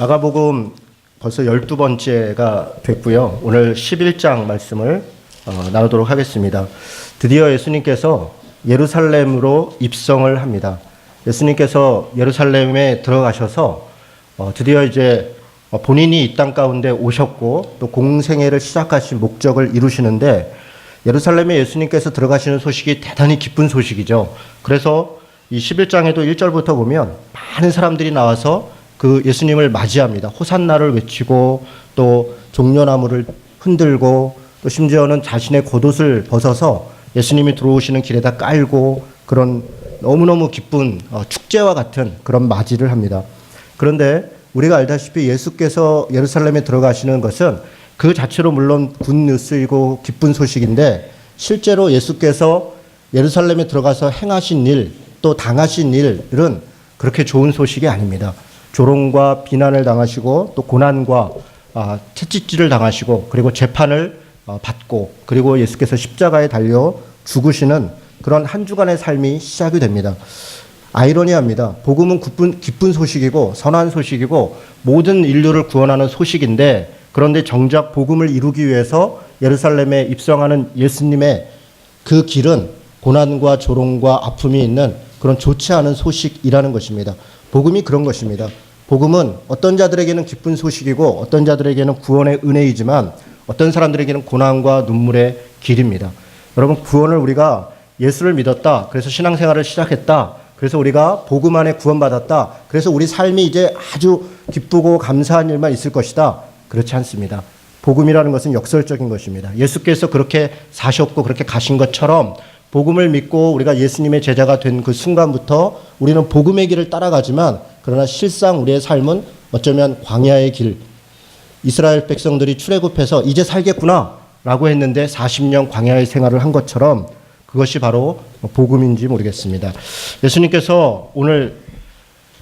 마가복음 벌써 12번째가 됐고요. 오늘 11장 말씀을 나누도록 하겠습니다. 드디어 예수님께서 예루살렘으로 입성을 합니다. 예수님께서 예루살렘에 들어가셔서 드디어 이제 본인이 이 땅 가운데 오셨고 또 공생애를 시작하신 목적을 이루시는데, 예루살렘에 예수님께서 들어가시는 소식이 대단히 기쁜 소식이죠. 그래서 이 11장에도 1절부터 보면 많은 사람들이 나와서 그 예수님을 맞이합니다. 호산나를 외치고 또 종려나무를 흔들고 또 심지어는 자신의 겉옷을 벗어서 예수님이 들어오시는 길에다 깔고 그런 너무너무 기쁜 축제와 같은 그런 맞이를 합니다. 그런데 우리가 알다시피 예수께서 예루살렘에 들어가시는 것은 그 자체로 물론 굿뉴스이고 기쁜 소식인데, 실제로 예수께서 예루살렘에 들어가서 행하신 일, 또 당하신 일은 그렇게 좋은 소식이 아닙니다. 조롱과 비난을 당하시고 또 고난과 채찍질을 당하시고 그리고 재판을 받고 그리고 예수께서 십자가에 달려 죽으시는 그런 한 주간의 삶이 시작이 됩니다. 아이러니합니다. 복음은 기쁜 소식이고 선한 소식이고 모든 인류를 구원하는 소식인데, 그런데 정작 복음을 이루기 위해서 예루살렘에 입성하는 예수님의 그 길은 고난과 조롱과 아픔이 있는 그런 좋지 않은 소식이라는 것입니다. 복음이 그런 것입니다. 복음은 어떤 자들에게는 기쁜 소식이고 어떤 자들에게는 구원의 은혜이지만 어떤 사람들에게는 고난과 눈물의 길입니다. 여러분, 구원을 우리가 예수를 믿었다, 그래서 신앙생활을 시작했다, 그래서 우리가 복음 안에 구원받았다, 그래서 우리 삶이 이제 아주 기쁘고 감사한 일만 있을 것이다, 그렇지 않습니다. 복음이라는 것은 역설적인 것입니다. 예수께서 그렇게 사셨고 그렇게 가신 것처럼 복음을 믿고 우리가 예수님의 제자가 된 그 순간부터 우리는 복음의 길을 따라가지만, 그러나 실상 우리의 삶은 어쩌면 광야의 길, 이스라엘 백성들이 출애굽해서 이제 살겠구나 라고 했는데 40년 광야의 생활을 한 것처럼 그것이 바로 복음인지 모르겠습니다. 예수님께서 오늘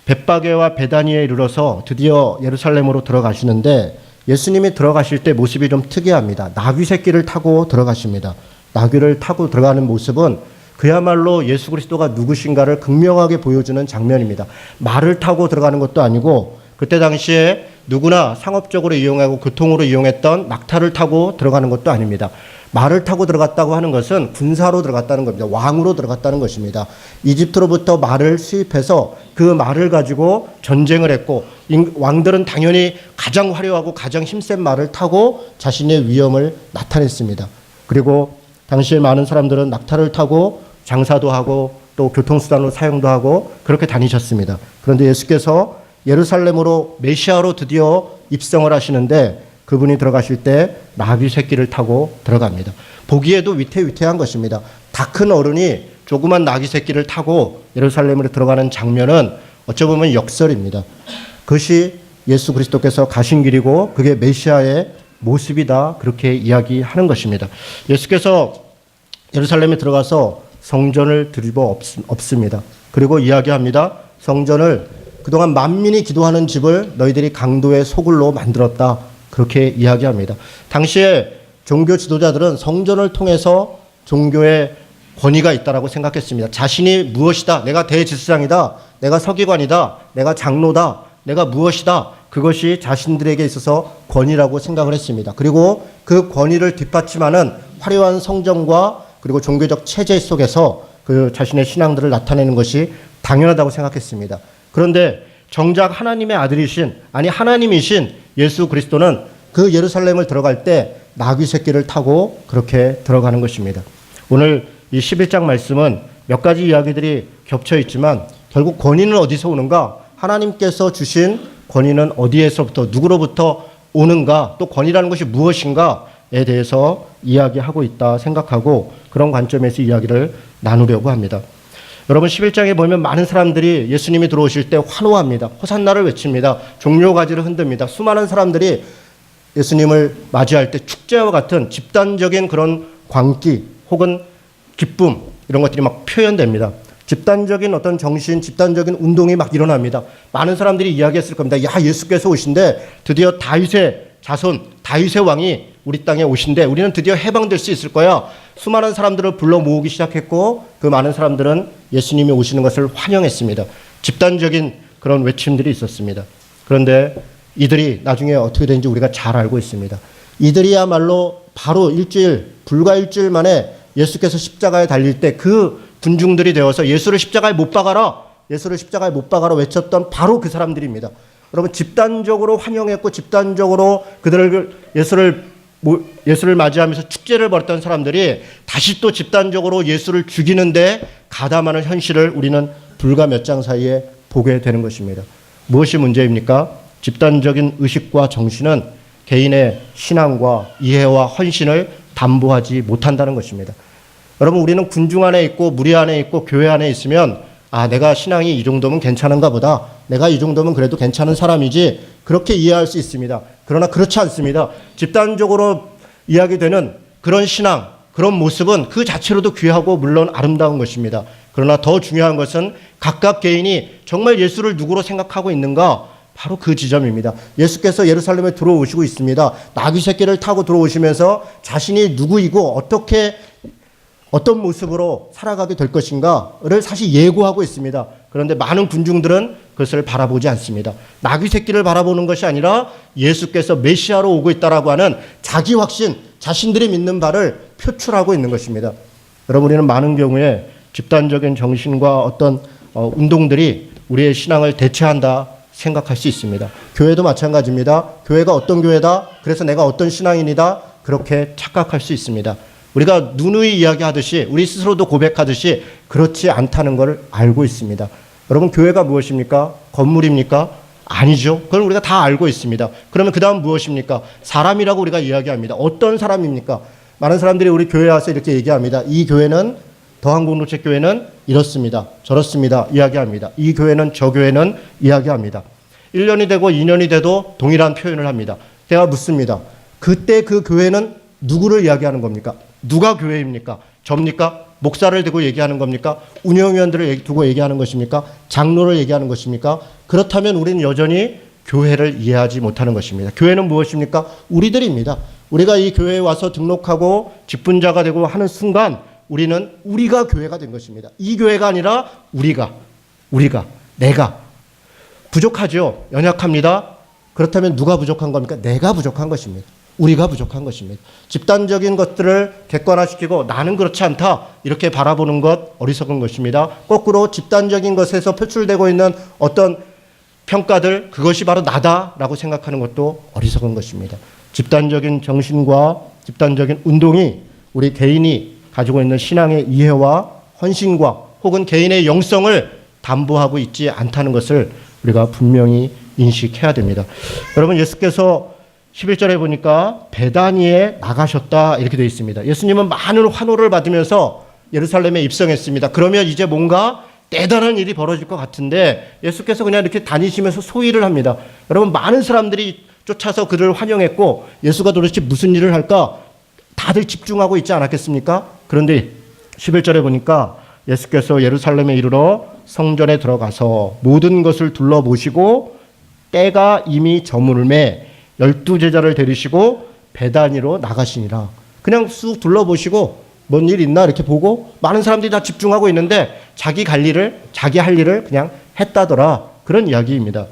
벳바게와 베다니에 이르러서 드디어 예루살렘으로 들어가시는데, 예수님이 들어가실 때 모습이 좀 특이합니다. 나귀 새끼를 타고 들어가십니다. 나귀를 타고 들어가는 모습은 그야말로 예수 그리스도가 누구신가를 극명하게 보여주는 장면입니다. 말을 타고 들어가는 것도 아니고, 그때 당시에 누구나 상업적으로 이용하고 교통으로 이용했던 낙타를 타고 들어가는 것도 아닙니다. 말을 타고 들어갔다고 하는 것은 군사로 들어갔다는 겁니다. 왕으로 들어갔다는 것입니다. 이집트로부터 말을 수입해서 그 말을 가지고 전쟁을 했고, 왕들은 당연히 가장 화려하고 가장 힘센 말을 타고 자신의 위엄을 나타냈습니다. 그리고 당시에 많은 사람들은 낙타를 타고 장사도 하고 또 교통수단으로 사용도 하고 그렇게 다니셨습니다. 그런데 예수께서 예루살렘으로 메시아로 드디어 입성을 하시는데, 그분이 들어가실 때 나귀 새끼를 타고 들어갑니다. 보기에도 위태위태한 것입니다. 다 큰 어른이 조그만 나귀 새끼를 타고 예루살렘으로 들어가는 장면은 어찌 보면 역설입니다. 그것이 예수 그리스도께서 가신 길이고 그게 메시아의 모습이다, 그렇게 이야기하는 것입니다. 예수께서 예루살렘에 들어가서 성전을 들이버 없습니다. 그리고 이야기합니다. 성전을 그동안 만민이 기도하는 집을 너희들이 강도의 소굴로 만들었다, 그렇게 이야기합니다. 당시에 종교 지도자들은 성전을 통해서 종교의 권위가 있다라고 생각했습니다. 자신이 무엇이다, 내가 대제사장이다, 내가 서기관이다, 내가 장로다, 내가 무엇이다, 그것이 자신들에게 있어서 권위라고 생각을 했습니다. 그리고 그 권위를 뒷받침하는 화려한 성전과 그리고 종교적 체제 속에서 그 자신의 신앙들을 나타내는 것이 당연하다고 생각했습니다. 그런데 정작 하나님의 아들이신, 아니 하나님이신 예수 그리스도는 그 예루살렘을 들어갈 때 나귀 새끼를 타고 그렇게 들어가는 것입니다. 오늘 이 11장 말씀은 몇 가지 이야기들이 겹쳐 있지만 결국 권위는 어디서 오는가? 하나님께서 주신 권위는 어디에서부터 누구로부터 오는가? 또 권위라는 것이 무엇인가에 대해서 이야기하고 있다 생각하고 그런 관점에서 이야기를 나누려고 합니다. 여러분, 11장에 보면 많은 사람들이 예수님이 들어오실 때 환호합니다. 호산나를 외칩니다. 종려가지를 흔듭니다. 수많은 사람들이 예수님을 맞이할 때 축제와 같은 집단적인 그런 광기 혹은 기쁨, 이런 것들이 막 표현됩니다. 집단적인 어떤 정신, 집단적인 운동이 막 일어납니다. 많은 사람들이 이야기했을 겁니다. 야, 예수께서 오신데 드디어 다윗의 자손, 다윗의 왕이 우리 땅에 오신데 우리는 드디어 해방될 수 있을 거야. 수많은 사람들을 불러 모으기 시작했고 그 많은 사람들은 예수님이 오시는 것을 환영했습니다. 집단적인 그런 외침들이 있었습니다. 그런데 이들이 나중에 어떻게 되는지 우리가 잘 알고 있습니다. 이들이야말로 바로 불과 일주일 만에 예수께서 십자가에 달릴 때 그 군중들이 되어서 예수를 십자가에 못 박아라, 예수를 십자가에 못 박아라 외쳤던 바로 그 사람들입니다. 여러분, 집단적으로 환영했고 집단적으로 그들을 예수를 맞이하면서 축제를 벌였던 사람들이 다시 또 집단적으로 예수를 죽이는데 가담하는 현실을 우리는 불과 몇 장 사이에 보게 되는 것입니다. 무엇이 문제입니까? 집단적인 의식과 정신은 개인의 신앙과 이해와 헌신을 담보하지 못한다는 것입니다. 여러분, 우리는 군중 안에 있고 무리 안에 있고 교회 안에 있으면 내가 신앙이 이 정도면 괜찮은가 보다, 내가 이 정도면 그래도 괜찮은 사람이지, 그렇게 이해할 수 있습니다. 그러나 그렇지 않습니다. 집단적으로 이야기되는 그런 신앙, 그런 모습은 그 자체로도 귀하고 물론 아름다운 것입니다. 그러나 더 중요한 것은 각각 개인이 정말 예수를 누구로 생각하고 있는가, 바로 그 지점입니다. 예수께서 예루살렘에 들어오시고 있습니다. 나귀 새끼를 타고 들어오시면서 자신이 누구이고 어떤 모습으로 살아가게 될 것인가를 사실 예고하고 있습니다. 그런데 많은 군중들은 그것을 바라보지 않습니다. 나귀 새끼를 바라보는 것이 아니라 예수께서 메시아로 오고 있다라고 하는 자기 확신, 자신들이 믿는 바를 표출하고 있는 것입니다. 여러분, 우리는 많은 경우에 집단적인 정신과 어떤 운동들이 우리의 신앙을 대체한다 생각할 수 있습니다. 교회도 마찬가지입니다. 교회가 어떤 교회다, 그래서 내가 어떤 신앙인이다, 그렇게 착각할 수 있습니다. 우리가 누누이 이야기하듯이, 우리 스스로도 고백하듯이 그렇지 않다는 것을 알고 있습니다. 여러분, 교회가 무엇입니까? 건물입니까? 아니죠. 그건 우리가 다 알고 있습니다. 그러면 그 다음 무엇입니까? 사람이라고 우리가 이야기합니다. 어떤 사람입니까? 많은 사람들이 우리 교회에 와서 이렇게 얘기합니다. 이 교회는, 더한공동체 교회는 이렇습니다, 저렇습니다 이야기합니다. 이 교회는, 저 교회는 이야기합니다. 1년이 되고 2년이 돼도 동일한 표현을 합니다. 제가 묻습니다. 그때 그 교회는 누구를 이야기하는 겁니까? 누가 교회입니까? 접니까? 목사를 두고 얘기하는 겁니까? 운영위원들을 두고 얘기하는 것입니까? 장로를 얘기하는 것입니까? 그렇다면 우리는 여전히 교회를 이해하지 못하는 것입니다. 교회는 무엇입니까? 우리들입니다. 우리가 이 교회에 와서 등록하고 직분자가 되고 하는 순간 우리가 교회가 된 것입니다. 이 교회가 아니라 우리가, 내가 부족하죠. 연약합니다. 그렇다면 누가 부족한 겁니까? 내가 부족한 것입니다. 우리가 부족한 것입니다. 집단적인 것들을 객관화시키고 나는 그렇지 않다, 이렇게 바라보는 것 어리석은 것입니다. 거꾸로 집단적인 것에서 표출되고 있는 어떤 평가들, 그것이 바로 나다라고 생각하는 것도 어리석은 것입니다. 집단적인 정신과 집단적인 운동이 우리 개인이 가지고 있는 신앙의 이해와 헌신과 혹은 개인의 영성을 담보하고 있지 않다는 것을 우리가 분명히 인식해야 됩니다. 여러분, 예수께서 11절에 보니까 베다니에 나가셨다 이렇게 되어 있습니다. 예수님은 많은 환호를 받으면서 예루살렘에 입성했습니다. 그러면 이제 뭔가 대단한 일이 벌어질 것 같은데 예수께서 그냥 이렇게 다니시면서 소위를 합니다. 여러분, 많은 사람들이 쫓아서 그를 환영했고 예수가 도대체 무슨 일을 할까 다들 집중하고 있지 않았겠습니까? 그런데 11절에 보니까 예수께서 예루살렘에 이르러 성전에 들어가서 모든 것을 둘러보시고 때가 이미 저물매 12제자를 데리시고 베다니로 나가시니라. 그냥 쑥 둘러보시고 뭔 일 있나 이렇게 보고 많은 사람들이 다 집중하고 있는데 자기 할 일을 그냥 했다더라. 그런 이야기입니다.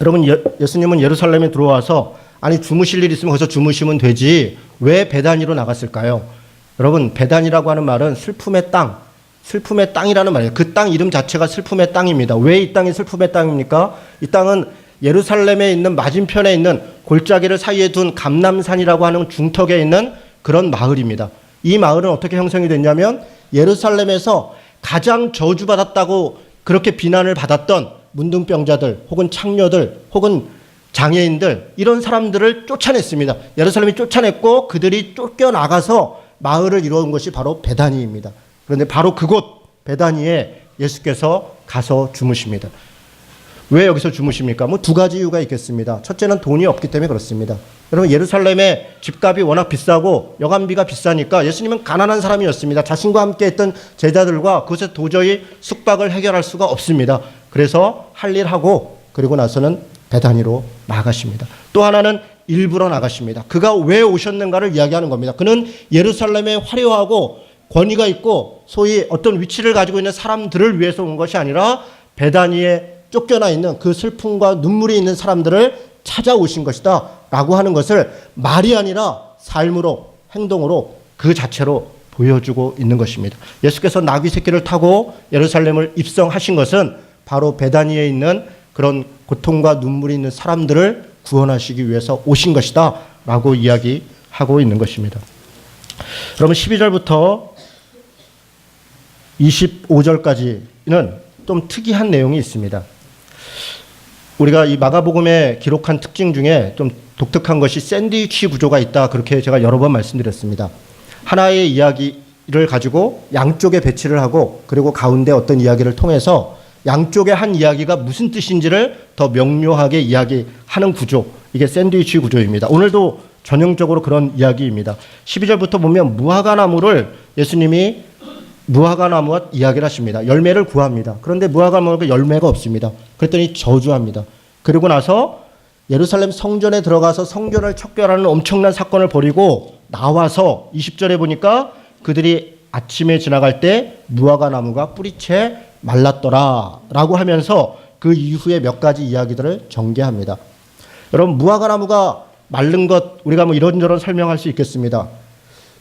여러분, 예수님은 예루살렘에 들어와서 주무실 일 있으면 거기서 주무시면 되지 왜 베다니로 나갔을까요? 여러분, 베다니라고 하는 말은 슬픔의 땅이라는 말이에요. 그 땅 이름 자체가 슬픔의 땅입니다. 왜 이 땅이 슬픔의 땅입니까? 이 땅은 예루살렘에 있는 맞은편에 있는 골짜기를 사이에 둔 감람산이라고 하는 중턱에 있는 그런 마을입니다. 이 마을은 어떻게 형성이 됐냐면 예루살렘에서 가장 저주받았다고 그렇게 비난을 받았던 문둥병자들 혹은 창녀들 혹은 장애인들, 이런 사람들을 쫓아냈습니다. 예루살렘이 쫓아냈고 그들이 쫓겨나가서 마을을 이루은 것이 바로 베다니입니다. 그런데 바로 그곳 베다니에 예수께서 가서 주무십니다. 왜 여기서 주무십니까? 두 가지 이유가 있겠습니다. 첫째는 돈이 없기 때문에 그렇습니다. 여러분, 예루살렘의 집값이 워낙 비싸고 여간비가 비싸니까 예수님은 가난한 사람이었습니다. 자신과 함께 했던 제자들과 그것에 도저히 숙박을 해결할 수가 없습니다. 그래서 할 일 하고 그리고 나서는 베다니로 나가십니다. 또 하나는 일부러 나가십니다. 그가 왜 오셨는가를 이야기하는 겁니다. 그는 예루살렘에 화려하고 권위가 있고 소위 어떤 위치를 가지고 있는 사람들을 위해서 온 것이 아니라 베다니에 쫓겨나 있는 그 슬픔과 눈물이 있는 사람들을 찾아오신 것이다 라고 하는 것을 말이 아니라 삶으로, 행동으로, 그 자체로 보여주고 있는 것입니다. 예수께서 나귀 새끼를 타고 예루살렘을 입성하신 것은 바로 베다니에 있는 그런 고통과 눈물이 있는 사람들을 구원하시기 위해서 오신 것이다 라고 이야기하고 있는 것입니다. 여러분 12절부터 25절까지는 좀 특이한 내용이 있습니다. 우리가 이 마가복음에 기록한 특징 중에 좀 독특한 것이 샌드위치 구조가 있다, 그렇게 제가 여러 번 말씀드렸습니다. 하나의 이야기를 가지고 양쪽에 배치를 하고, 그리고 가운데 어떤 이야기를 통해서 양쪽의 한 이야기가 무슨 뜻인지를 더 명료하게 이야기하는 구조, 이게 샌드위치 구조입니다. 오늘도 전형적으로 그런 이야기입니다. 12절부터 보면 무화과나무를 예수님이 무화과나무와 이야기를 하십니다. 열매를 구합니다. 그런데 무화과나무가 열매가 없습니다. 그랬더니 저주합니다. 그리고 나서 예루살렘 성전에 들어가서 성전을 척결하는 엄청난 사건을 벌이고 나와서 20절에 보니까 그들이 아침에 지나갈 때 무화과나무가 뿌리채 말랐더라 라고 하면서 그 이후에 몇 가지 이야기들을 전개합니다. 여러분, 무화과나무가 마른 것, 우리가 뭐 이런저런 설명할 수 있겠습니다.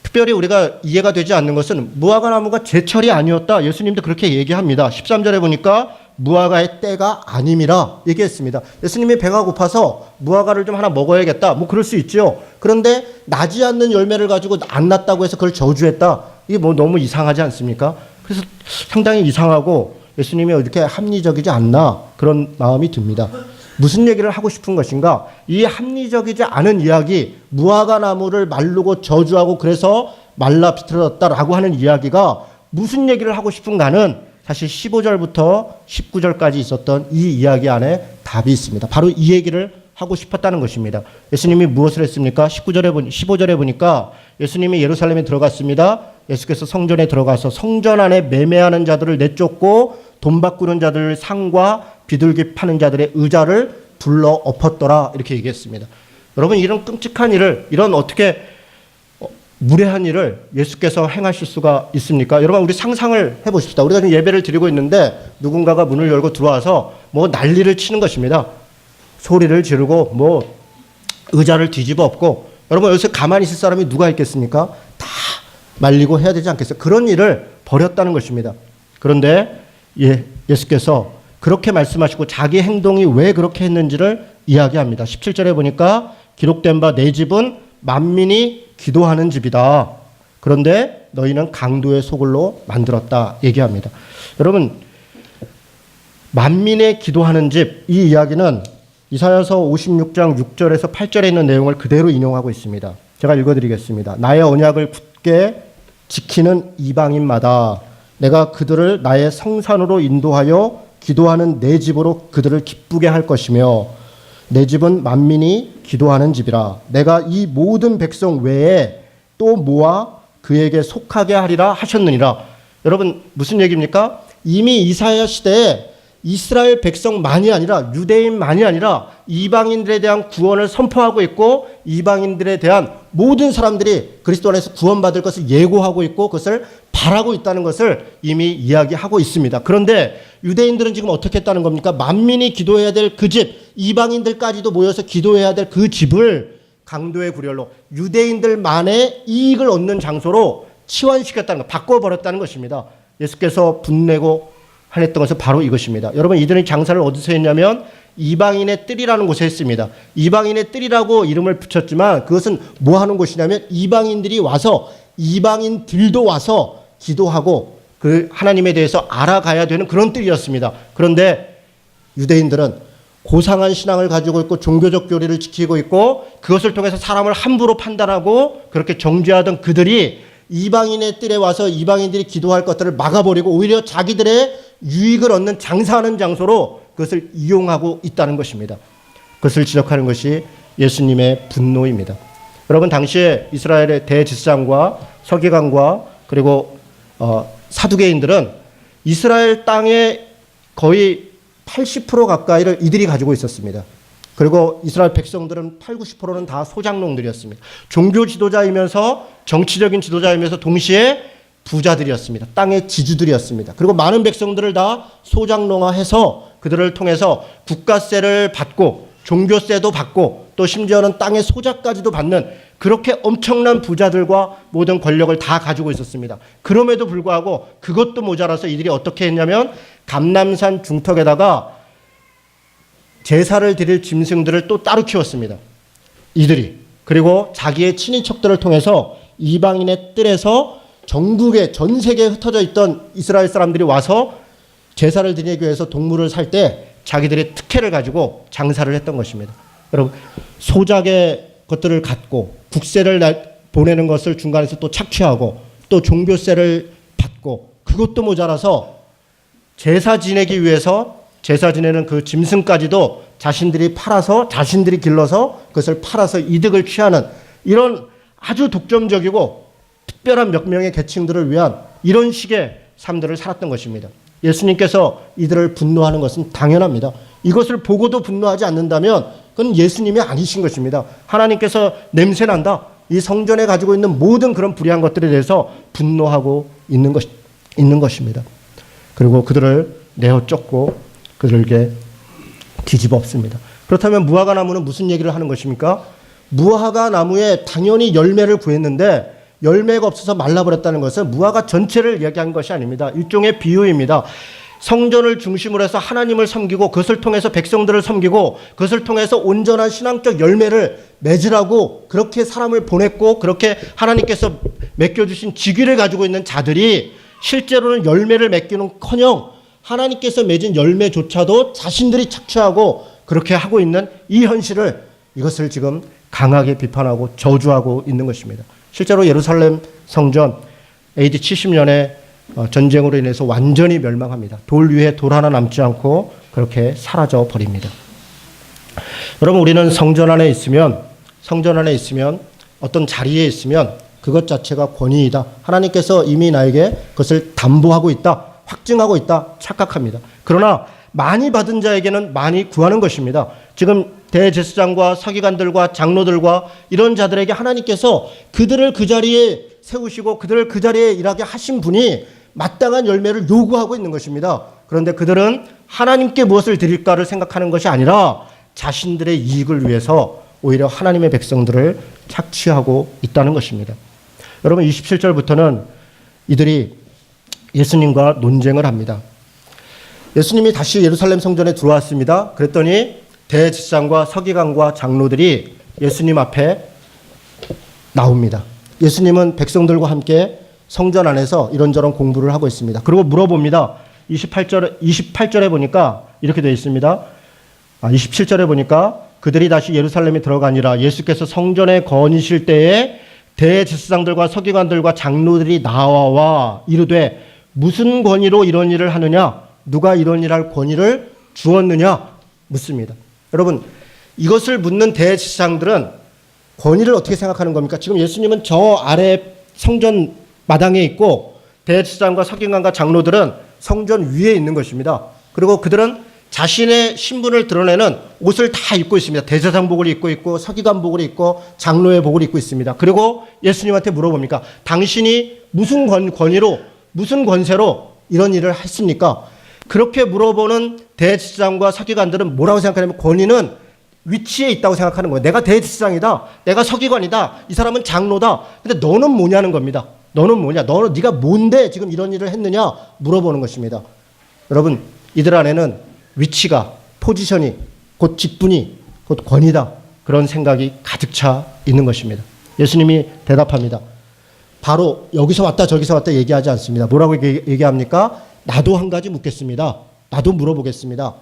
특별히 우리가 이해가 되지 않는 것은 무화과나무가 제철이 아니었다, 예수님도 그렇게 얘기합니다. 13절에 보니까 무화과의 때가 아님이라 얘기했습니다. 예수님이 배가 고파서 무화과를 좀 하나 먹어야겠다, 뭐 그럴 수 있죠. 그런데 나지 않는 열매를 가지고 안 났다고 해서 그걸 저주했다, 이게 뭐 너무 이상하지 않습니까? 그래서 상당히 이상하고 예수님이 이렇게 합리적이지 않나, 그런 마음이 듭니다. 무슨 얘기를 하고 싶은 것인가? 이 합리적이지 않은 이야기, 무화과나무를 마르고 저주하고 그래서 말라 비틀어졌다라고 하는 이야기가 무슨 얘기를 하고 싶은가는 사실 15절부터 19절까지 있었던 이 이야기 안에 답이 있습니다. 바로 이 얘기를 하고 싶었다는 것입니다. 예수님이 무엇을 했습니까? 15절에 보니까 예수님이 예루살렘에 들어갔습니다. 예수께서 성전에 들어가서 성전 안에 매매하는 자들을 내쫓고 돈 바꾸는 자들을 상과 비둘기 파는 자들의 의자를 불러 엎었더라, 이렇게 얘기했습니다. 여러분, 이런 끔찍한 일을, 이런 어떻게 무례한 일을 예수께서 행하실 수가 있습니까? 여러분, 우리 상상을 해보십시다. 우리가 지금 예배를 드리고 있는데 누군가가 문을 열고 들어와서 뭐 난리를 치는 것입니다. 소리를 지르고 뭐 의자를 뒤집어 엎고, 여러분 여기서 가만히 있을 사람이 누가 있겠습니까? 다 말리고 해야 되지 않겠어요? 그런 일을 벌였다는 것입니다. 그런데 예수께서 그렇게 말씀하시고 자기 행동이 왜 그렇게 했는지를 이야기합니다. 17절에 보니까 기록된 바 내 집은 만민이 기도하는 집이다. 그런데 너희는 강도의 소굴로 만들었다 얘기합니다. 여러분, 만민의 기도하는 집, 이 이야기는 이사야서 56장 6절에서 8절에 있는 내용을 그대로 인용하고 있습니다. 제가 읽어드리겠습니다. 나의 언약을 굳게 지키는 이방인마다 내가 그들을 나의 성산으로 인도하여 기도하는 내 집으로 그들을 기쁘게 할 것이며 내 집은 만민이 기도하는 집이라. 내가 이 모든 백성 외에 또 모아 그에게 속하게 하리라 하셨느니라. 여러분, 무슨 얘기입니까? 이미 이사야 시대에 이스라엘 백성만이 아니라, 유대인만이 아니라 이방인들에 대한 구원을 선포하고 있고 이방인들에 대한 모든 사람들이 그리스도 안에서 구원받을 것을 예고하고 있고 그것을 바라고 있다는 것을 이미 이야기하고 있습니다. 그런데 유대인들은 지금 어떻게 했다는 겁니까? 만민이 기도해야 될 그 집, 이방인들까지도 모여서 기도해야 될 그 집을 강도의 구렬로, 유대인들만의 이익을 얻는 장소로 치환시켰다는 것, 바꿔버렸다는 것입니다. 예수께서 분내고 했던 것은 바로 이것입니다. 여러분, 이들은 장사를 어디서 했냐면 이방인의 뜰이라는 곳에 했습니다. 이방인의 뜰이라고 이름을 붙였지만 그것은 뭐 하는 곳이냐면 이방인들이 와서, 이방인들도 와서 기도하고 그 하나님에 대해서 알아가야 되는 그런 뜰이었습니다. 그런데 유대인들은 고상한 신앙을 가지고 있고 종교적 교리를 지키고 있고 그것을 통해서 사람을 함부로 판단하고 그렇게 정죄하던 그들이 이방인의 뜰에 와서 이방인들이 기도할 것들을 막아버리고 오히려 자기들의 유익을 얻는 장사하는 장소로 그것을 이용하고 있다는 것입니다. 그것을 지적하는 것이 예수님의 분노입니다. 여러분, 당시에 이스라엘의 대제사장과 서기관과 그리고 사두개인들은 이스라엘 땅의 거의 80% 가까이를 이들이 가지고 있었습니다. 그리고 이스라엘 백성들은 80~90%는 다 소장농들이었습니다. 종교 지도자이면서 정치적인 지도자이면서 동시에 부자들이었습니다. 땅의 지주들이었습니다. 그리고 많은 백성들을 다 소장농화해서 그들을 통해서 국가세를 받고 종교세도 받고 또 심지어는 땅의 소작까지도 받는 그렇게 엄청난 부자들과 모든 권력을 다 가지고 있었습니다. 그럼에도 불구하고 그것도 모자라서 이들이 어떻게 했냐면 감람산 중턱에다가 제사를 드릴 짐승들을 또 따로 키웠습니다. 이들이. 그리고 자기의 친인척들을 통해서 이방인의 뜰에서 전국에 전 세계에 흩어져 있던 이스라엘 사람들이 와서 제사를 드리기 위해서 동물을 살 때 자기들의 특혜를 가지고 장사를 했던 것입니다. 여러분, 소작의 것들을 갖고 국세를 보내는 것을 중간에서 또 착취하고 또 종교세를 받고 그것도 모자라서 제사 지내기 위해서 제사 지내는 그 짐승까지도 자신들이 팔아서 자신들이 길러서 그것을 팔아서 이득을 취하는 이런 아주 독점적이고 특별한 몇 명의 계층들을 위한 이런 식의 삶들을 살았던 것입니다. 예수님께서 이들을 분노하는 것은 당연합니다. 이것을 보고도 분노하지 않는다면 그건 예수님이 아니신 것입니다. 하나님께서 냄새난다. 이 성전에 가지고 있는 모든 그런 불의한 것들에 대해서 분노하고 있는 것입니다. 그리고 그들을 내어 쫓고 그들에게 뒤집어 엎습니다. 그렇다면 무화과 나무는 무슨 얘기를 하는 것입니까? 무화과 나무에 당연히 열매를 구했는데 열매가 없어서 말라버렸다는 것은 무화과 전체를 이야기한 것이 아닙니다. 일종의 비유입니다. 성전을 중심으로 해서 하나님을 섬기고 그것을 통해서 백성들을 섬기고 그것을 통해서 온전한 신앙적 열매를 맺으라고 그렇게 사람을 보냈고 그렇게 하나님께서 맡겨주신 직위를 가지고 있는 자들이 실제로는 열매를 맺기는커녕 하나님께서 맺은 열매조차도 자신들이 착취하고 그렇게 하고 있는 이 현실을 이것을 지금 강하게 비판하고 저주하고 있는 것입니다. 실제로 예루살렘 성전 AD 70년에 전쟁으로 인해서 완전히 멸망합니다. 돌 위에 돌 하나 남지 않고 그렇게 사라져 버립니다. 여러분, 우리는 성전 안에 있으면 어떤 자리에 있으면 그것 자체가 권위이다. 하나님께서 이미 나에게 그것을 담보하고 있다. 확증하고 있다. 착각합니다. 그러나 많이 받은 자에게는 많이 구하는 것입니다. 지금 대제사장과 서기관들과 장로들과 이런 자들에게 하나님께서 그들을 그 자리에 세우시고 그들을 그 자리에 일하게 하신 분이 마땅한 열매를 요구하고 있는 것입니다. 그런데 그들은 하나님께 무엇을 드릴까를 생각하는 것이 아니라 자신들의 이익을 위해서 오히려 하나님의 백성들을 착취하고 있다는 것입니다. 여러분, 27절부터는 이들이 예수님과 논쟁을 합니다. 예수님이 다시 예루살렘 성전에 들어왔습니다. 그랬더니 대제사장과 서기관과 장로들이 예수님 앞에 나옵니다. 예수님은 백성들과 함께 성전 안에서 이런저런 공부를 하고 있습니다. 그리고 물어봅니다. 28절에 보니까 이렇게 되어 있습니다. 27절에 보니까 그들이 다시 예루살렘에 들어가니라. 예수께서 성전에 거니실 때에 대제사장들과 서기관들과 장로들이 나와 이르되 무슨 권위로 이런 일을 하느냐? 누가 이런 일을 할 권위를 주었느냐? 묻습니다. 여러분, 이것을 묻는 대제사장들은 권위를 어떻게 생각하는 겁니까? 지금 예수님은 저 아래 성전 마당에 있고 대제사장과 서기관과 장로들은 성전 위에 있는 것입니다. 그리고 그들은 자신의 신분을 드러내는 옷을 다 입고 있습니다. 대제사장복을 입고 있고 서기관복을 입고 장로의 복을 입고 있습니다. 그리고 예수님한테 물어봅니까? 당신이 무슨 권위로 무슨 권세로 이런 일을 했습니까? 그렇게 물어보는 대제사장과 서기관들은 뭐라고 생각하냐면 권위는 위치에 있다고 생각하는 거예요. 내가 대제사장이다. 내가 서기관이다. 이 사람은 장로다. 근데 너는 뭐냐는 겁니다. 너는 뭐냐? 네가 뭔데 지금 이런 일을 했느냐? 물어보는 것입니다. 여러분, 이들 안에는 위치가, 포지션이, 곧 직분이, 곧 권위다. 그런 생각이 가득 차 있는 것입니다. 예수님이 대답합니다. 바로 여기서 왔다 저기서 왔다 얘기하지 않습니다. 뭐라고 얘기합니까? 나도 한 가지 묻겠습니다. 나도 물어보겠습니다.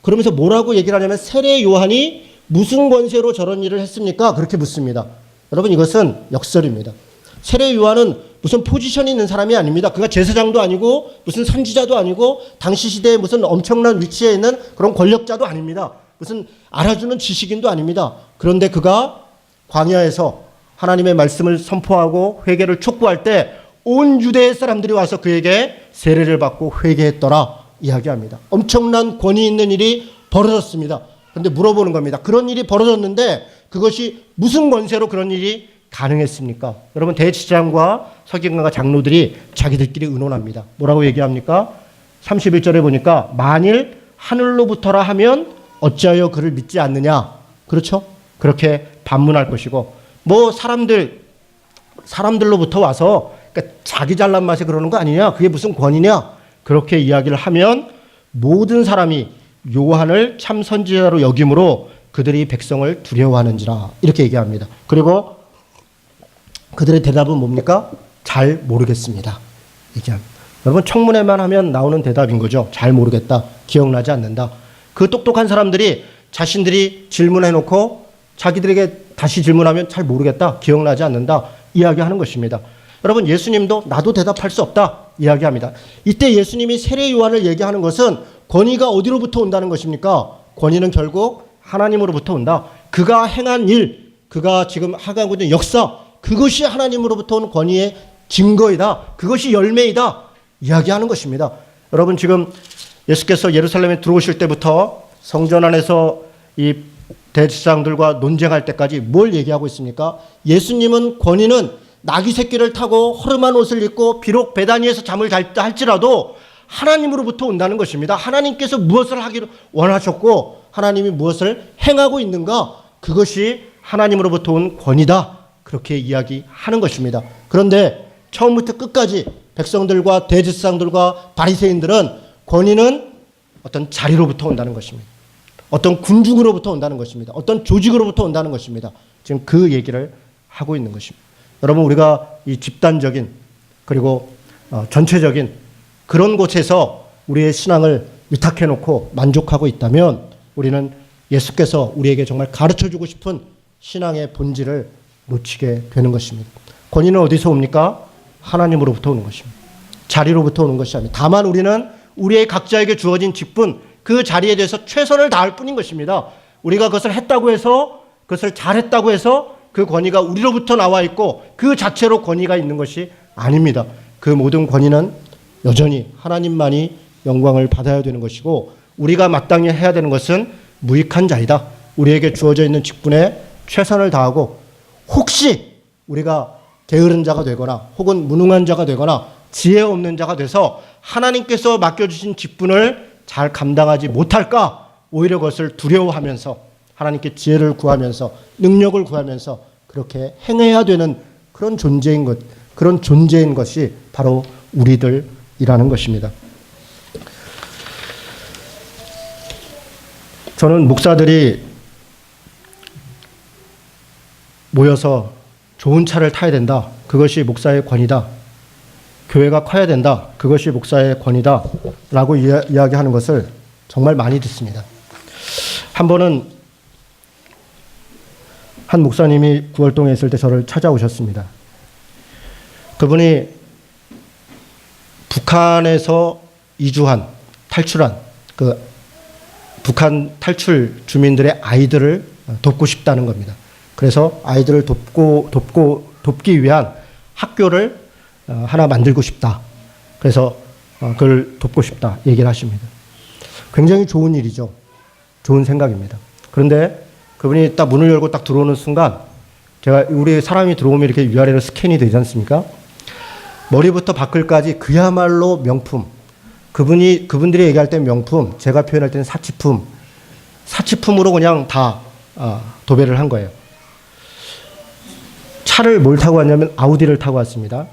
그러면서 뭐라고 얘기를 하냐면 세례 요한이 무슨 권세로 저런 일을 했습니까? 그렇게 묻습니다. 여러분, 이것은 역설입니다. 세례 요한은 무슨 포지션이 있는 사람이 아닙니다. 그가 제사장도 아니고 무슨 선지자도 아니고 당시 시대에 무슨 엄청난 위치에 있는 그런 권력자도 아닙니다. 무슨 알아주는 지식인도 아닙니다. 그런데 그가 광야에서 하나님의 말씀을 선포하고 회개를 촉구할 때 온 유대의 사람들이 와서 그에게 세례를 받고 회개했더라 이야기합니다. 엄청난 권위 있는 일이 벌어졌습니다. 그런데 물어보는 겁니다. 그런 일이 벌어졌는데 그것이 무슨 권세로 그런 일이 가능했습니까? 여러분, 대제사장과 서기관과 장로들이 자기들끼리 의논합니다. 뭐라고 얘기합니까? 31절에 보니까 만일 하늘로부터라 하면 어찌하여 그를 믿지 않느냐. 그렇죠? 그렇게 반문할 것이고, 뭐 사람들로부터 와서 그러니까 자기 잘난 맛에 그러는 거 아니냐, 그게 무슨 권위냐, 그렇게 이야기를 하면 모든 사람이 요한을 참 선지자로 여김으로 그들이 백성을 두려워하는지라, 이렇게 얘기합니다. 그리고 그들의 대답은 뭡니까? 잘 모르겠습니다. 얘기합니다. 여러분, 청문회만 하면 나오는 대답인 거죠. 잘 모르겠다, 기억나지 않는다. 그 똑똑한 사람들이 자신들이 질문해놓고 자기들에게 다시 질문하면 잘 모르겠다, 기억나지 않는다 이야기하는 것입니다. 여러분, 예수님도 나도 대답할 수 없다 이야기합니다. 이때 예수님이 세례 요한을 얘기하는 것은 권위가 어디로부터 온다는 것입니까? 권위는 결국 하나님으로부터 온다. 그가 행한 일, 그가 지금 하고 있는 역사, 그것이 하나님으로부터 온 권위의 증거이다. 그것이 열매이다 이야기하는 것입니다. 여러분, 지금 예수께서 예루살렘에 들어오실 때부터 성전 안에서 이 대제사장들과 논쟁할 때까지 뭘 얘기하고 있습니까? 예수님은 권위는 나귀 새끼를 타고 허름한 옷을 입고 비록 베다니에서 잠을 잘다 할지라도 하나님으로부터 온다는 것입니다. 하나님께서 무엇을 하기를 원하셨고 하나님이 무엇을 행하고 있는가, 그것이 하나님으로부터 온 권위다, 그렇게 이야기하는 것입니다. 그런데 처음부터 끝까지 백성들과 대제사장들과 바리새인들은 권위는 어떤 자리로부터 온다는 것입니다. 어떤 군중으로부터 온다는 것입니다. 어떤 조직으로부터 온다는 것입니다. 지금 그 얘기를 하고 있는 것입니다. 여러분, 우리가 이 집단적인 그리고 전체적인 그런 곳에서 우리의 신앙을 위탁해놓고 만족하고 있다면 우리는 예수께서 우리에게 정말 가르쳐주고 싶은 신앙의 본질을 놓치게 되는 것입니다. 권위는 어디서 옵니까? 하나님으로부터 오는 것입니다. 자리로부터 오는 것이 아닙니다. 다만 우리는 우리의 각자에게 주어진 직분, 그 자리에 대해서 최선을 다할 뿐인 것입니다. 우리가 그것을 했다고 해서, 그것을 잘했다고 해서 그 권위가 우리로부터 나와 있고 그 자체로 권위가 있는 것이 아닙니다. 그 모든 권위는 여전히 하나님만이 영광을 받아야 되는 것이고, 우리가 마땅히 해야 되는 것은 무익한 자이다. 우리에게 주어져 있는 직분에 최선을 다하고, 혹시 우리가 게으른 자가 되거나 혹은 무능한 자가 되거나 지혜 없는 자가 돼서 하나님께서 맡겨주신 직분을 잘 감당하지 못할까, 오히려 그것을 두려워하면서 하나님께 지혜를 구하면서 능력을 구하면서 그렇게 행해야 되는 그런 존재인 것이 바로 우리들이라는 것입니다. 저는 목사들이 모여서 좋은 차를 타야 된다, 그것이 목사의 권위다, 교회가 커야 된다, 그것이 목사의 권위다 라고 이야기하는 것을 정말 많이 듣습니다. 한 번은 한 목사님이 구월동에 있을 때 저를 찾아오셨습니다. 그분이 북한에서 탈출한 그 북한 탈출 주민들의 아이들을 돕고 싶다는 겁니다. 그래서 아이들을 돕기 위한 학교를 하나 만들고 싶다. 그래서 그걸 돕고 싶다 얘기를 하십니다. 굉장히 좋은 일이죠. 좋은 생각입니다. 그런데 그분이 딱 문을 열고 딱 들어오는 순간, 우리 사람이 들어오면 이렇게 위아래로 스캔이 되지 않습니까? 머리부터 발끝까지 그야말로 명품. 그분들이 얘기할 때 명품, 제가 표현할 때는 사치품으로 그냥 다 도배를 한 거예요. 차를 뭘 타고 왔냐면 아우디를 타고 왔습니다.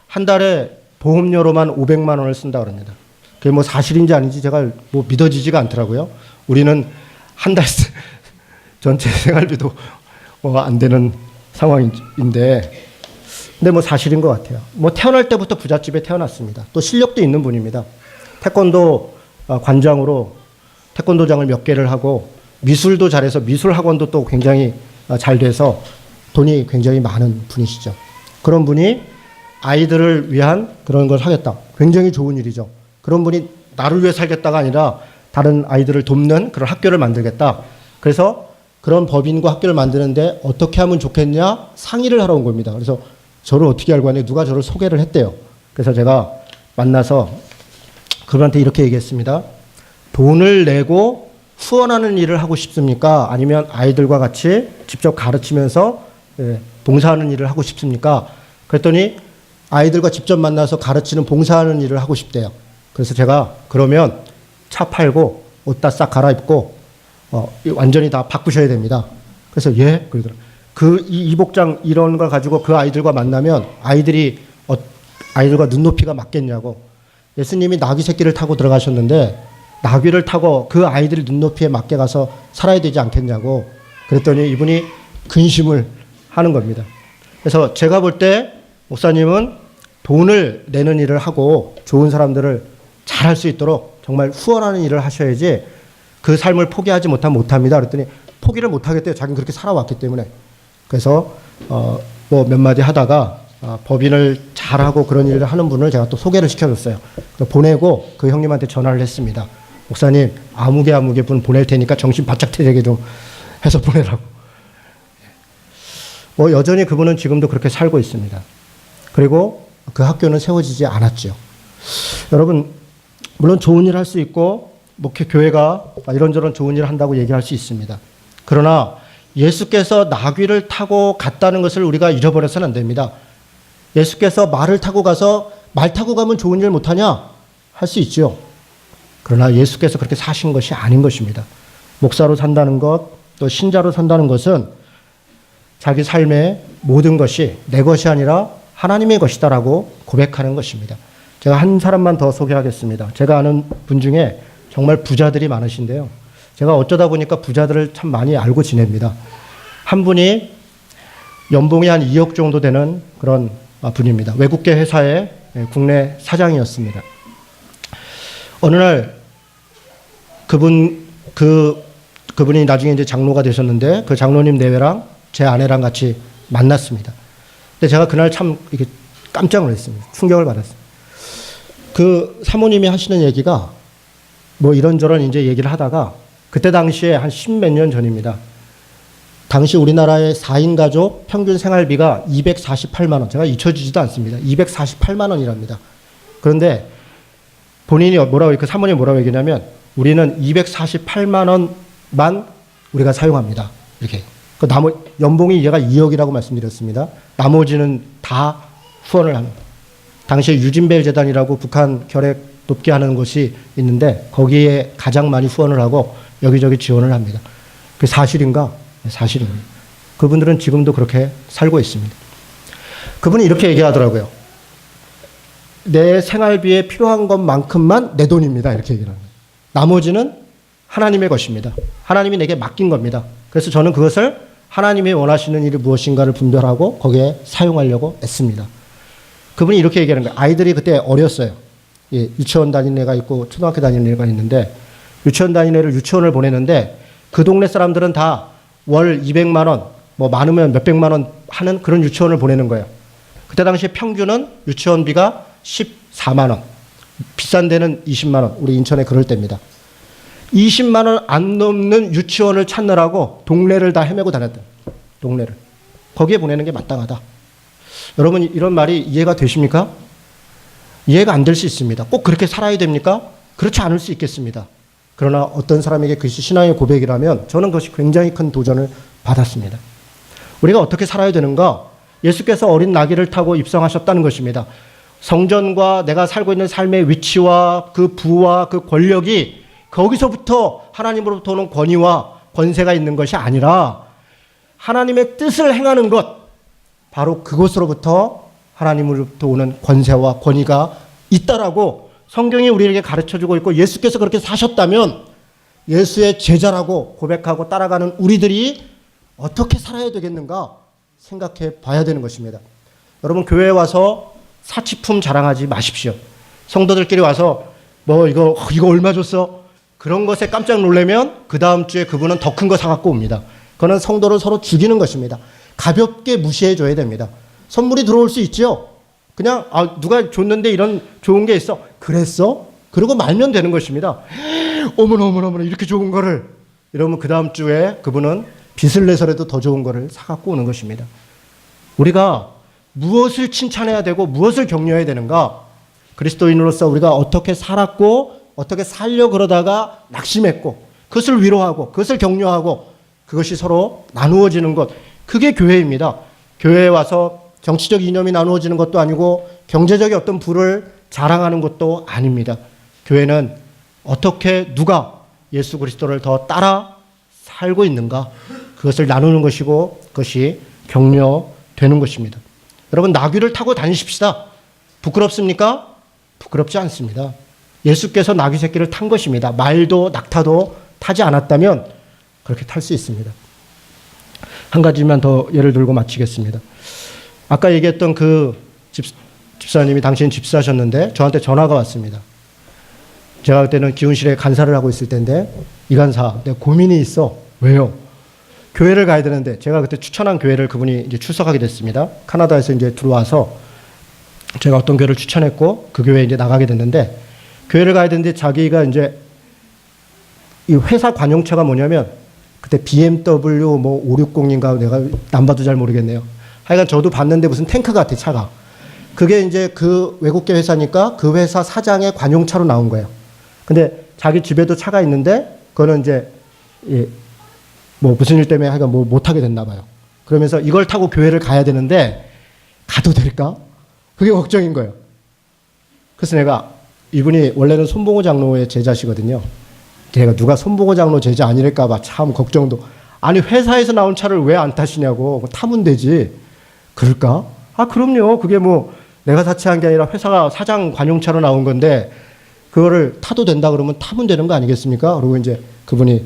한 달에 보험료로만 500만 원을 쓴다 그럽니다. 그게 뭐 사실인지 아닌지 제가 뭐 믿어지지가 않더라고요. 우리는 한 달 전체 생활비도 안 되는 상황인데, 근데 뭐 사실인 것 같아요. 뭐 태어날 때부터 부잣집에 태어났습니다. 또 실력도 있는 분입니다. 태권도 관장으로 태권도장을 몇 개를 하고, 미술도 잘해서 미술 학원도 또 굉장히 잘 돼서 돈이 굉장히 많은 분이시죠. 그런 분이 아이들을 위한 그런 걸 하겠다. 굉장히 좋은 일이죠. 그런 분이 나를 위해 살겠다가 아니라 다른 아이들을 돕는 그런 학교를 만들겠다. 그래서 그런 법인과 학교를 만드는데 어떻게 하면 좋겠냐 상의를 하러 온 겁니다. 그래서 저를 어떻게 알고 왔냐, 누가 저를 소개를 했대요. 그래서 제가 만나서 그분한테 이렇게 얘기했습니다. 돈을 내고 후원하는 일을 하고 싶습니까? 아니면 아이들과 같이 직접 가르치면서 봉사하는 일을 하고 싶습니까? 그랬더니 아이들과 직접 만나서 가르치는 봉사하는 일을 하고 싶대요. 그래서 제가 그러면 차 팔고 옷 다 싹 갈아입고 완전히 다 바꾸셔야 됩니다. 그래서 예? 그러더라고요. 이 복장 이런 걸 가지고 그 아이들과 만나면 아이들과 눈높이가 맞겠냐고. 예수님이 나귀 새끼를 타고 들어가셨는데 나귀를 타고 그 아이들 눈높이에 맞게 가서 살아야 되지 않겠냐고. 그랬더니 이분이 근심을 하는 겁니다. 그래서 제가 볼 때 목사님은 돈을 내는 일을 하고 좋은 사람들을 잘할 수 있도록 정말 후원하는 일을 하셔야지 그 삶을 포기하지 못합니다. 그랬더니 포기를 못하겠대요. 자기는 그렇게 살아왔기 때문에. 그래서 뭐 몇 마디 하다가 법인을 잘하고 그런 일을 하는 분을 제가 또 소개를 시켜줬어요. 보내고 그 형님한테 전화를 했습니다. 목사님 아무개 분 보낼 테니까 정신 바짝 차리게 좀 해서 보내라고. 뭐 여전히 그분은 지금도 그렇게 살고 있습니다. 그리고 그 학교는 세워지지 않았죠. 여러분 물론 좋은 일 할 수 있고 교회가 이런저런 좋은 일을 한다고 얘기할 수 있습니다. 그러나 예수께서 나귀를 타고 갔다는 것을 우리가 잃어버려서는 안 됩니다. 예수께서 말을 타고 가서 말 타고 가면 좋은 일 못하냐? 할 수 있죠. 그러나 예수께서 그렇게 사신 것이 아닌 것입니다. 목사로 산다는 것, 또 신자로 산다는 것은 자기 삶의 모든 것이 내 것이 아니라 하나님의 것이다라고 고백하는 것입니다. 제가 한 사람만 더 소개하겠습니다. 제가 아는 분 중에 정말 부자들이 많으신데요. 제가 어쩌다 보니까 부자들을 참 많이 알고 지냅니다. 한 분이 연봉이 한 2억 정도 되는 그런 분입니다. 외국계 회사의 국내 사장이었습니다. 어느 날 그분이 나중에 이제 장로가 되셨는데 그 장로님 내외랑 제 아내랑 같이 만났습니다. 근데 제가 그날 참 이렇게 깜짝 놀랐습니다. 충격을 받았어요. 그 사모님이 하시는 얘기가 뭐 이런저런 이제 얘기를 하다가 그때 당시에 한 10몇 년 전입니다. 당시 우리나라의 4인 가족 평균 생활비가 248만 원. 제가 잊혀지지도 않습니다. 248만 원이랍니다. 그런데 본인이 그 사모님이 뭐라고 얘기냐면 우리는 248만 원만 우리가 사용합니다. 이렇게. 연봉이 얘가 2억이라고 말씀드렸습니다. 나머지는 다 후원을 합니다. 당시에 유진벨 재단이라고 북한 결핵 돕게 하는 곳이 있는데 거기에 가장 많이 후원을 하고 여기저기 지원을 합니다. 그게 사실인가? 사실입니다. 그분들은 지금도 그렇게 살고 있습니다. 그분이 이렇게 얘기하더라고요. 내 생활비에 필요한 것만큼만 내 돈입니다. 이렇게 얘기를 합니다. 나머지는 하나님의 것입니다. 하나님이 내게 맡긴 겁니다. 그래서 저는 그것을 하나님이 원하시는 일이 무엇인가를 분별하고 거기에 사용하려고 애씁니다. 그분이 이렇게 얘기하는 거예요. 아이들이 그때 어렸어요. 예, 유치원 다니는 애가 있고 초등학교 다니는 애가 있는데 유치원 다니는 애를 유치원을 보내는데 그 동네 사람들은 다 월 200만 원, 뭐 많으면 몇백만 원 하는 그런 유치원을 보내는 거예요. 그때 당시에 평균은 유치원비가 14만 원, 비싼 데는 20만 원, 우리 인천에 그럴 때입니다. 20만 원 안 넘는 유치원을 찾느라고 동네를 다 헤매고 다녔다. 동네를. 거기에 보내는 게 마땅하다. 여러분 이런 말이 이해가 되십니까? 이해가 안 될 수 있습니다. 꼭 그렇게 살아야 됩니까? 그렇지 않을 수 있겠습니다. 그러나 어떤 사람에게 그것이 신앙의 고백이라면 저는 그것이 굉장히 큰 도전을 받았습니다. 우리가 어떻게 살아야 되는가? 예수께서 어린 나귀를 타고 입성하셨다는 것입니다. 성전과 내가 살고 있는 삶의 위치와 그 부와 그 권력이 거기서부터 하나님으로부터 오는 권위와 권세가 있는 것이 아니라 하나님의 뜻을 행하는 것, 바로 그곳으로부터 하나님으로부터 오는 권세와 권위가 있다라고 성경이 우리에게 가르쳐주고 있고 예수께서 그렇게 사셨다면 예수의 제자라고 고백하고 따라가는 우리들이 어떻게 살아야 되겠는가 생각해 봐야 되는 것입니다. 여러분 교회에 와서 사치품 자랑하지 마십시오. 성도들끼리 와서 뭐 이거 얼마 줬어? 그런 것에 깜짝 놀라면 그 다음 주에 그분은 더 큰 거 사갖고 옵니다. 그거는 성도를 서로 죽이는 것입니다. 가볍게 무시해 줘야 됩니다. 선물이 들어올 수 있죠. 그냥 누가 줬는데 이런 좋은 게 있어. 그랬어? 그러고 말면 되는 것입니다. 어머나 이렇게 좋은 거를 이러면 그 다음 주에 그분은 빚을 내서라도 더 좋은 거를 사갖고 오는 것입니다. 우리가 무엇을 칭찬해야 되고 무엇을 격려해야 되는가? 그리스도인으로서 우리가 어떻게 살았고 어떻게 살려 그러다가 낙심했고 그것을 위로하고 그것을 격려하고 그것이 서로 나누어지는 것, 그게 교회입니다. 교회에 와서 정치적 이념이 나누어지는 것도 아니고 경제적인 어떤 부를 자랑하는 것도 아닙니다. 교회는 어떻게 누가 예수 그리스도를 더 따라 살고 있는가, 그것을 나누는 것이고 그것이 격려되는 것입니다. 여러분, 나귀를 타고 다니십시다. 부끄럽습니까? 부끄럽지 않습니다. 예수께서 나귀 새끼를 탄 것입니다. 말도 낙타도 타지 않았다면 그렇게 탈 수 있습니다. 한 가지만 더 예를 들고 마치겠습니다. 아까 얘기했던 그 집사님이 당신 집사셨는데 저한테 전화가 왔습니다. 제가 그때는 기훈실에 간사를 하고 있을 때인데, 이 간사, 내가 고민이 있어. 왜요? 교회를 가야 되는데, 제가 그때 추천한 교회를 그분이 이제 출석하게 됐습니다. 카나다에서 이제 들어와서 제가 어떤 교회를 추천했고 그 교회에 이제 나가게 됐는데, 교회를 가야 되는데 자기가 이제 이 회사 관용차가 뭐냐면 그때 BMW 뭐 560인가 내가 남봐도 잘 모르겠네요. 하여간 저도 봤는데 무슨 탱크 같아, 차가. 그게 이제 그 외국계 회사니까 그 회사 사장의 관용차로 나온 거예요. 근데 자기 집에도 차가 있는데 그거는 이제 뭐 무슨 일 때문에 하여간 뭐 못하게 됐나 봐요. 그러면서 이걸 타고 교회를 가야 되는데 가도 될까? 그게 걱정인 거예요. 그래서 내가, 이분이 원래는 손봉호 장로의 제자시거든요. 제가 누가 손봉호 장로 제자 아니랄까 봐 참 걱정도. 아니, 회사에서 나온 차를 왜 안 타시냐고. 타면 되지. 그럴까? 아, 그럼요. 그게 뭐 내가 자체한 게 아니라 회사가 사장 관용차로 나온 건데 그거를 타도 된다 그러면 타면 되는 거 아니겠습니까? 그리고 이제 그분이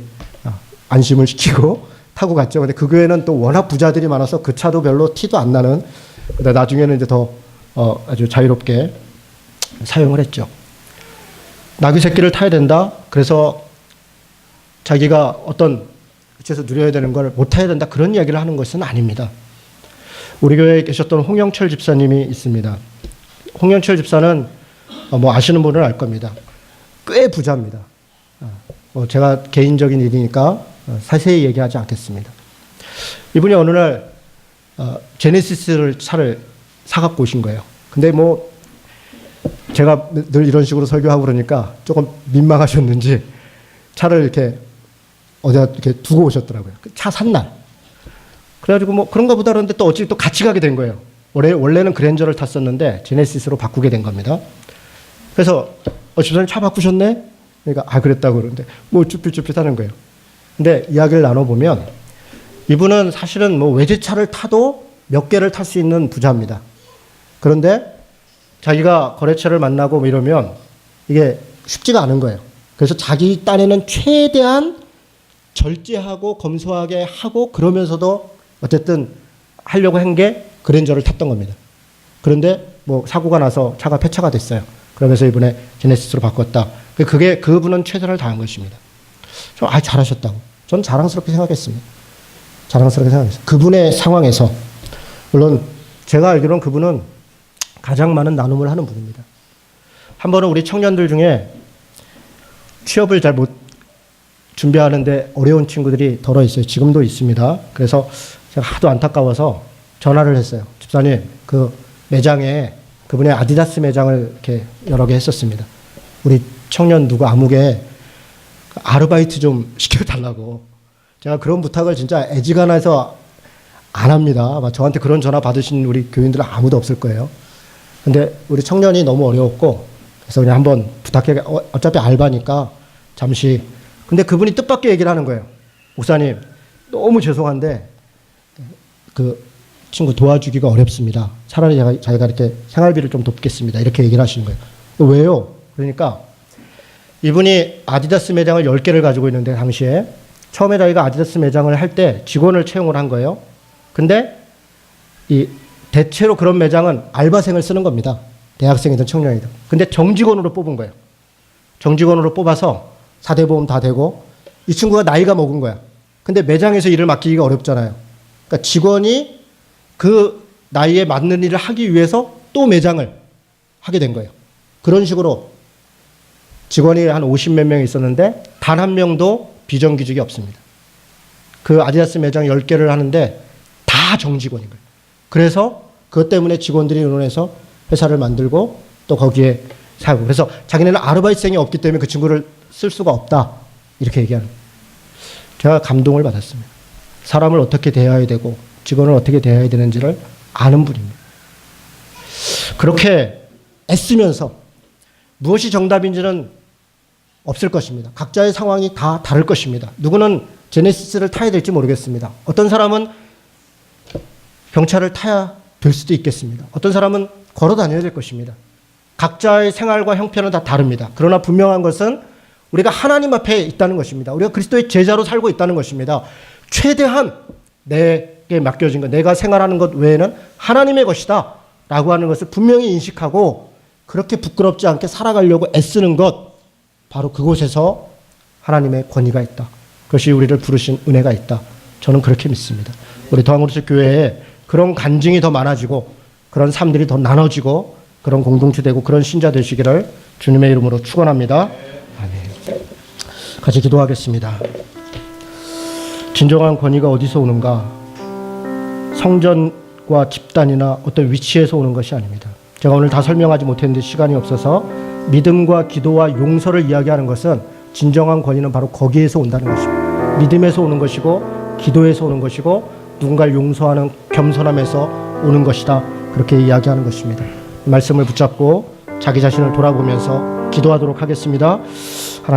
안심을 시키고 타고 갔죠. 근데 그 교회는 또 워낙 부자들이 많아서 그 차도 별로 티도 안 나는, 나중에는 이제 더 아주 자유롭게 사용을 했죠. 나귀 새끼를 타야 된다. 그래서 자기가 어떤 위치에서 누려야 되는 걸 못 타야 된다. 그런 이야기를 하는 것은 아닙니다. 우리 교회에 계셨던 홍영철 집사님이 있습니다. 홍영철 집사는 뭐 아시는 분은 알 겁니다. 꽤 부자입니다. 제가 개인적인 일이니까 자세히 얘기하지 않겠습니다. 이분이 어느 날 제네시스를 차를 사갖고 오신 거예요. 근데 뭐 제가 늘 이런 식으로 설교하고 그러니까 조금 민망하셨는지 차를 이렇게 어디다 이렇게 두고 오셨더라고요. 차 산 날. 그래가지고 뭐 그런가 보다 그러는데 또 어찌 또 같이 가게 된 거예요. 원래는 그랜저를 탔었는데 제네시스로 바꾸게 된 겁니다. 그래서 집사님 차 바꾸셨네? 그러니까 그랬다고 그러는데 뭐 쭈삣쭈삣 하는 거예요. 근데 이야기를 나눠보면 이분은 사실은 뭐 외제차를 타도 몇 개를 탈 수 있는 부자입니다. 그런데 자기가 거래처를 만나고 뭐 이러면 이게 쉽지가 않은 거예요. 그래서 자기 딴에는 최대한 절제하고 검소하게 하고 그러면서도 어쨌든 하려고 한 게 그랜저를 탔던 겁니다. 그런데 뭐 사고가 나서 차가 폐차가 됐어요. 그러면서 이번에 제네시스로 바꿨다. 그분은 최선을 다한 것입니다. 잘하셨다고. 전 자랑스럽게 생각했습니다. 자랑스럽게 생각했어요. 그분의 상황에서, 물론 제가 알기로는 그분은 가장 많은 나눔을 하는 분입니다. 한 번은 우리 청년들 중에 취업을 잘 못 준비하는데 어려운 친구들이 덜어 있어요. 지금도 있습니다. 그래서 제가 하도 안타까워서 전화를 했어요. 집사님, 그 매장에 그분의 아디다스 매장을 이렇게 여러 개 했었습니다. 우리 청년 누구 아무개 아르바이트 좀 시켜달라고. 제가 그런 부탁을 진짜 애지간해서 안 합니다. 아마 저한테 그런 전화 받으신 우리 교인들은 아무도 없을 거예요. 근데 우리 청년이 너무 어려웠고 그래서 그냥 한번 부탁해. 어차피 알바니까 잠시. 근데 그분이 뜻밖의 얘기를 하는 거예요. 목사님, 너무 죄송한데 그 친구 도와주기가 어렵습니다. 차라리 자기가 이렇게 생활비를 좀 돕겠습니다. 이렇게 얘기를 하시는 거예요. 왜요? 그러니까 이분이 아디다스 매장을 10개를 가지고 있는데 당시에 처음에 자기가 아디다스 매장을 할 때 직원을 채용을 한 거예요. 근데 이 대체로 그런 매장은 알바생을 쓰는 겁니다. 대학생이든 청년이든. 근데 정직원으로 뽑은 거예요. 정직원으로 뽑아서 4대 보험 다 되고 이 친구가 나이가 먹은 거야. 근데 매장에서 일을 맡기기가 어렵잖아요. 그러니까 직원이 그 나이에 맞는 일을 하기 위해서 또 매장을 하게 된 거예요. 그런 식으로 직원이 한 50몇 명 있었는데 단 한 명도 비정규직이 없습니다. 그 아디다스 매장 10개를 하는데 다 정직원인 거예요. 그래서 그것 때문에 직원들이 의논해서 회사를 만들고 또 거기에 살고. 그래서 자기네는 아르바이트생이 없기 때문에 그 친구를 쓸 수가 없다. 이렇게 얘기하는 거예요. 제가 감동을 받았습니다. 사람을 어떻게 대해야 되고 직원을 어떻게 대해야 되는지를 아는 분입니다. 그렇게 애쓰면서 무엇이 정답인지는 없을 것입니다. 각자의 상황이 다 다를 것입니다. 누구는 제네시스를 타야 될지 모르겠습니다. 어떤 사람은 경차를 타야 될 수도 있겠습니다. 어떤 사람은 걸어 다녀야 될 것입니다. 각자의 생활과 형편은 다 다릅니다. 그러나 분명한 것은 우리가 하나님 앞에 있다는 것입니다. 우리가 그리스도의 제자로 살고 있다는 것입니다. 최대한 내게 맡겨진 것, 내가 생활하는 것 외에는 하나님의 것이다 라고 하는 것을 분명히 인식하고 그렇게 부끄럽지 않게 살아가려고 애쓰는 것, 바로 그곳에서 하나님의 권위가 있다. 그것이 우리를 부르신 은혜가 있다. 저는 그렇게 믿습니다. 우리 더한그리스도 교회에 그런 간증이 더 많아지고 그런 삶들이 더 나눠지고 그런 공동체 되고 그런 신자 되시기를 주님의 이름으로 축원합니다. 아멘. 같이 기도하겠습니다. 진정한 권위가 어디서 오는가? 성전과 집단이나 어떤 위치에서 오는 것이 아닙니다. 제가 오늘 다 설명하지 못했는데 시간이 없어서 믿음과 기도와 용서를 이야기하는 것은 진정한 권위는 바로 거기에서 온다는 것입니다. 믿음에서 오는 것이고 기도에서 오는 것이고 누군가를 용서하는 겸손함에서 오는 것이다. 그렇게 이야기하는 것입니다. 말씀을 붙잡고 자기 자신을 돌아보면서 기도하도록 하겠습니다.